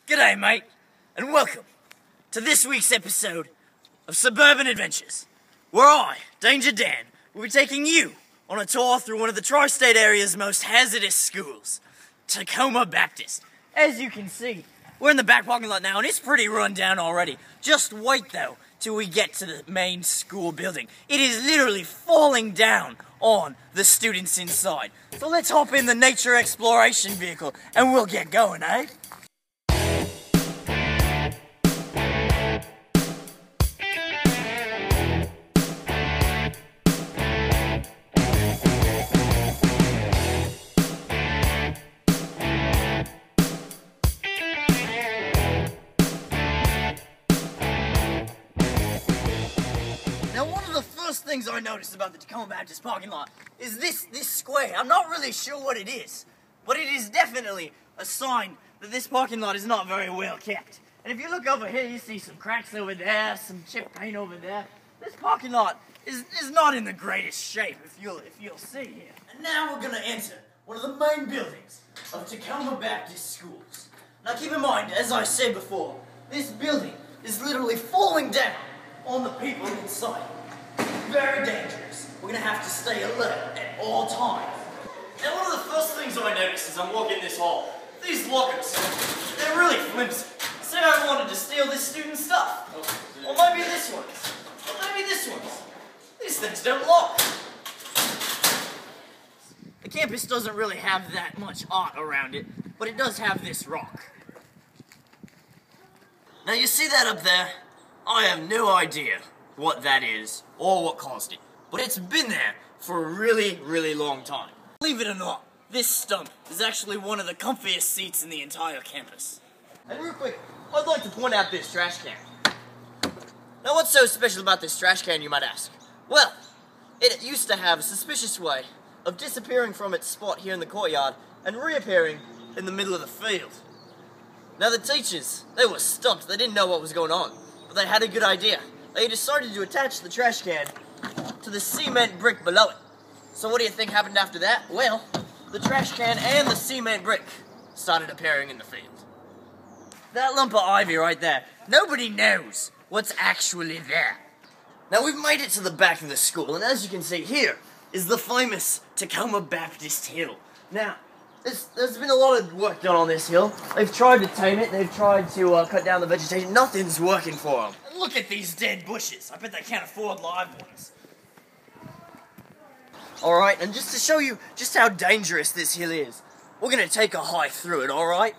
G'day, mate, and welcome to this week's episode of Suburban Adventures, where I, Danger Dan, will be taking you on a tour through one of the tri-state area's most hazardous schools, Tacoma Baptist. As you can see, we're in the back parking lot now, and it's pretty run down already. Just wait, though, till we get to the main school building. It is literally falling down on the students inside. So let's hop in the nature exploration vehicle, and we'll get going, eh? Things I noticed about the Tacoma Baptist parking lot is this square. I'm not really sure what it is, but it is definitely a sign that this parking lot is not very well kept. And if you look over here, you see some cracks over there, some chipped paint over there. This parking lot is not in the greatest shape, if you'll see here. And now we're gonna enter one of the main buildings of Tacoma Baptist Schools. Now keep in mind, as I said before, this building is literally falling down on the people inside. Very dangerous. We're going to have to stay alert at all times. Now, one of the first things I noticed as I'm walking this hall, these lockers, they're really flimsy. Say I wanted to steal this student's stuff. Or maybe this one's. Or maybe this one's. These things don't lock. The campus doesn't really have that much art around it, but it does have this rock. Now, you see that up there? I have no idea what that is, or what caused it. But it's been there for a really, really long time. Believe it or not, this stump is actually one of the comfiest seats in the entire campus. And real quick, I'd like to point out this trash can. Now what's so special about this trash can, you might ask? Well, it used to have a suspicious way of disappearing from its spot here in the courtyard and reappearing in the middle of the field. Now the teachers, they were stumped. They didn't know what was going on, but they had a good idea. They decided to attach the trash can to the cement brick below it. So what do you think happened after that? Well, the trash can and the cement brick started appearing in the field. That lump of ivy right there, nobody knows what's actually there. Now we've made it to the back of the school, and as you can see here is the famous Tacoma Baptist Hill. Now, there's been a lot of work done on this hill. They've tried to tame it, they've tried to cut down the vegetation. Nothing's working for them. Look at these dead bushes. I bet they can't afford live ones. Alright, and just to show you just how dangerous this hill is, we're going to take a hike through it, alright?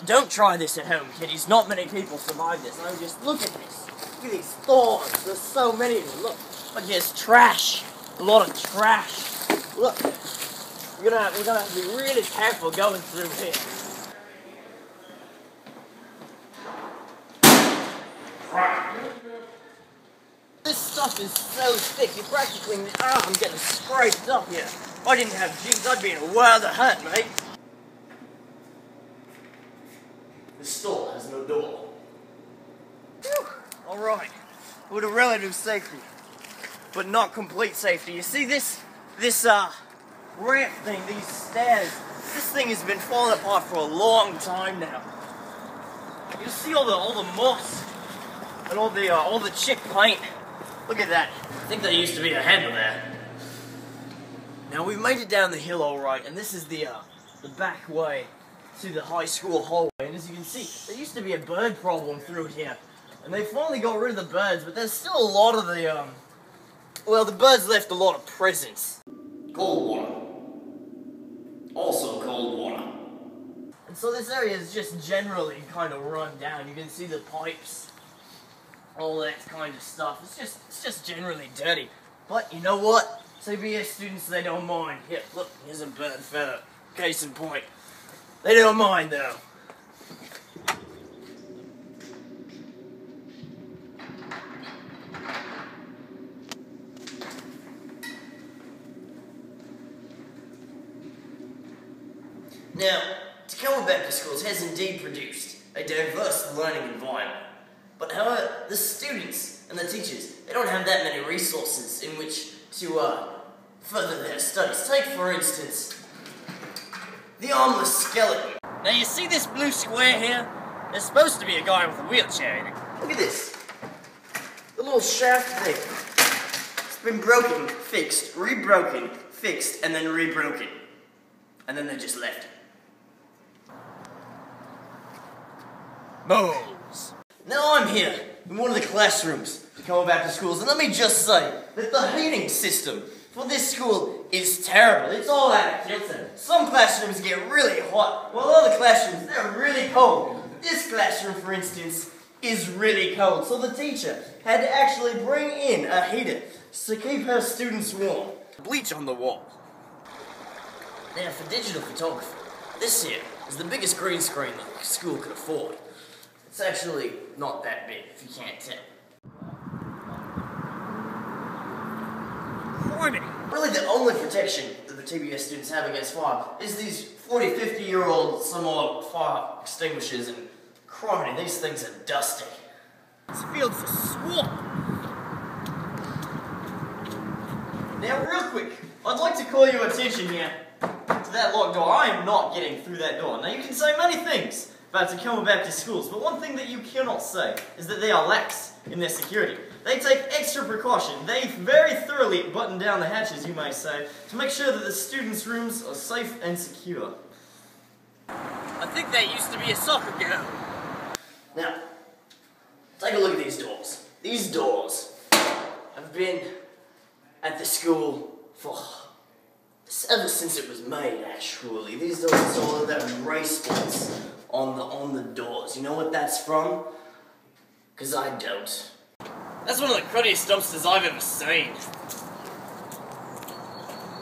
Don't try this at home, kiddies. Not many people survive this. I mean, just look at this. Look at these thorns. There's so many of them. Look, there's trash. A lot of trash. Look. We're gonna have to be really careful going through here. This stuff is so thick, you practically... I'm getting scraped up here. If I didn't have jeans, I'd be in a world of hurt, mate. This store has no door. Alright. With a relative safety, but not complete safety. You see this ramp thing, these stairs, this thing has been falling apart for a long time now. You see all the moss and all the chipped paint. Look at that. I think there used to be a handle there. Now we've made it down the hill all right, and this is the back way to the high school hallway. And as you can see, there used to be a bird problem through here, and they finally got rid of the birds, but there's still a lot of the birds left a lot of presents. Cold water. Also cold water. And so this area is just generally kind of run down. You can see the pipes, all that kind of stuff. It's just generally dirty. But you know what? CBS students, they don't mind. Here, look, here's a bird feather. Case in point. They don't mind though. Now, Tacoma Baptist Schools has indeed produced a diverse learning environment. But however, the students and the teachers, they don't have that many resources in which to further their studies. Take, for instance, the armless skeleton. Now you see this blue square here? There's supposed to be a guy with a wheelchair in it. Look at this. The little shaft thing. It's been broken, fixed, rebroken, fixed, and then rebroken. And then they just left it. Moles. Now I'm here in one of the classrooms at Tacoma Baptist Schools, and let me just say that the heating system for this school is terrible. It's all out of kilter. Some classrooms get really hot, while other classrooms, they're really cold. This classroom, for instance, is really cold, so the teacher had to actually bring in a heater to keep her students warm. Bleach on the wall. Now, for digital photography, this here is the biggest green screen the school could afford. It's actually not that big, if you can't tell. Really, the only protection that the TBS students have against fire is these 40, 50-year-old somewhat fire extinguishers, and criminy, these things are dusty. This field's a swamp. Now, real quick, I'd like to call your attention here to that locked door. I am not getting through that door. Now, you can say many things about Tacoma Baptist Schools, but one thing that you cannot say is that they are lax in their security. They take extra precaution. They very thoroughly button down the hatches, you may say, to make sure that the students' rooms are safe and secure. I think that used to be a soccer goal. Now, take a look at these doors. These doors have been at the school for ever since it was made, actually. These doors are all of that gray spots on the doors. You know what that's from? Because I don't. That's one of the cruddiest dumpsters I've ever seen.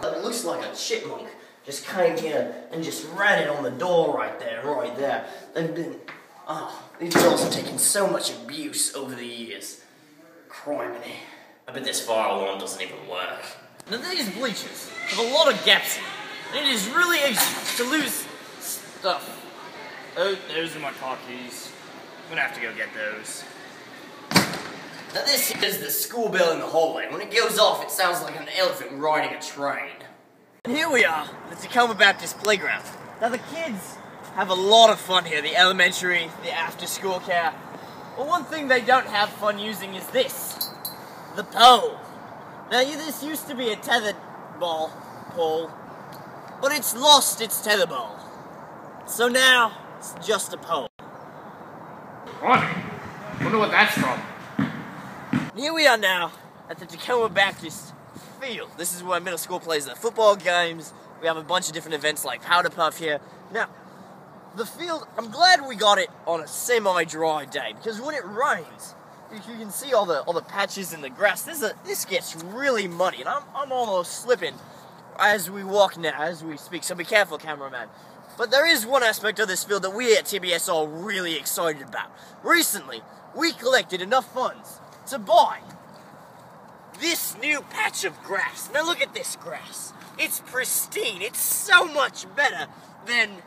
It looks like a chipmunk just came here and just ratted on the door right there. They've been, these doors have taken so much abuse over the years. Criminy. I bet this fire alarm doesn't even work. Now these bleachers have a lot of gaps in them, and it is really easy to lose stuff. Oh, those are my car keys. I'm gonna have to go get those. Now this is the school bell in the hallway. When it goes off, it sounds like an elephant riding a train. And here we are, the Tacoma Baptist playground. Now the kids have a lot of fun here, the elementary, the after-school care. But one thing they don't have fun using is this, the pole. Now this used to be a tethered pole, but it's lost its tether ball. So now, it's just a pole. What? Wonder what that's from. Here we are now at the Tacoma Baptist field. This is where middle school plays their football games. We have a bunch of different events like Powder Puff here. Now, the field, I'm glad we got it on a semi-dry day, because when it rains, you can see all the patches in the grass. This gets really muddy, and I'm almost slipping as we walk now, as we speak, so be careful, cameraman. But there is one aspect of this field that we at TBS are really excited about. Recently, we collected enough funds to buy this new patch of grass. Now look at this grass. It's pristine. It's so much better than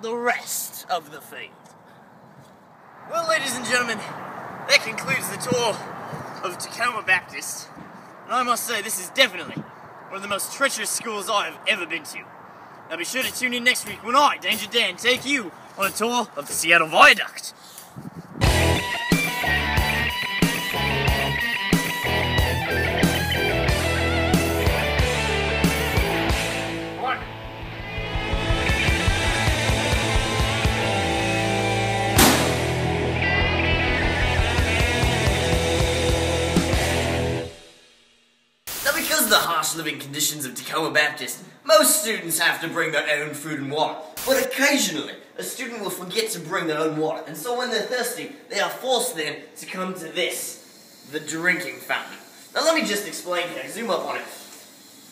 the rest of the field. Well, ladies and gentlemen, that concludes the tour of Tacoma Baptist. And I must say, this is definitely one of the most treacherous schools I have ever been to. Now be sure to tune in next week when I, Danger Dan, take you on a tour of the Seattle Viaduct. The harsh living conditions of Tacoma Baptist, most students have to bring their own food and water. But occasionally, a student will forget to bring their own water, and so when they're thirsty, they are forced then to come to this, the drinking fountain. Now let me just explain here, zoom up on it.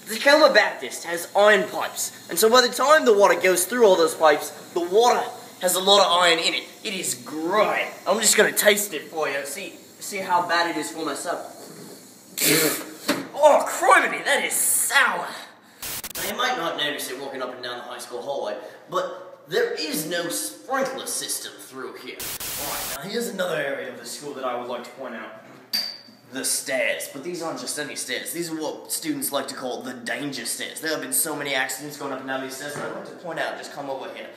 Tacoma Baptist has iron pipes, and so by the time the water goes through all those pipes, the water has a lot of iron in it. It is great. I'm just going to taste it for you, see how bad it is for myself. Oh, criminy, that is sour. Now, you might not notice it walking up and down the high school hallway, but there is no sprinkler system through here. Alright, now here's another area of the school that I would like to point out. The stairs. But these aren't just any stairs. These are what students like to call the danger stairs. There have been so many accidents going up and down these stairs, and I'd like to point out, just come over here.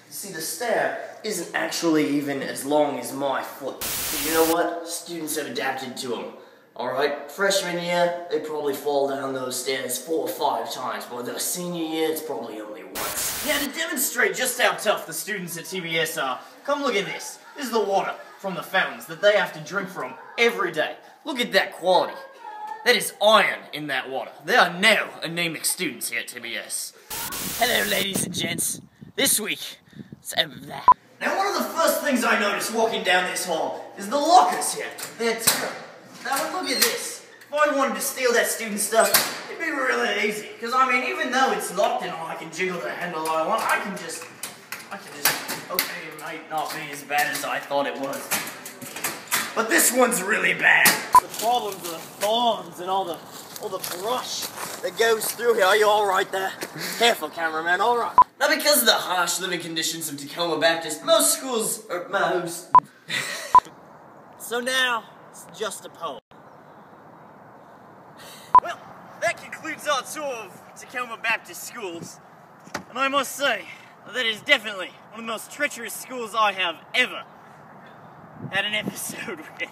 See, the stair isn't actually even as long as my foot. But you know what? Students have adapted to them. Alright, freshman year, they probably fall down those stairs 4 or 5 times, but their senior year, it's probably only once. Now, to demonstrate just how tough the students at TBS are, come look at this. This is the water from the fountains that they have to drink from every day. Look at that quality. That is iron in that water. They are now anemic students here at TBS. Hello, ladies and gents. This week, now one of the first things I noticed walking down this hall is the lockers here. They're terrible. Now look at this. If I wanted to steal that student stuff, it'd be really easy. Because I mean, even though it's locked and I can jiggle the handle all I want, I can just, okay, it might not be as bad as I thought it was. But this one's really bad. The problems are the thorns and all the brush that goes through here. Are you alright there? Careful, cameraman, alright. Now, because of the harsh living conditions of Tacoma Baptist, most schools are most. So now, it's just a poem. Well, that concludes our tour of Tacoma Baptist schools. And I must say, that is definitely one of the most treacherous schools I have ever had an episode with.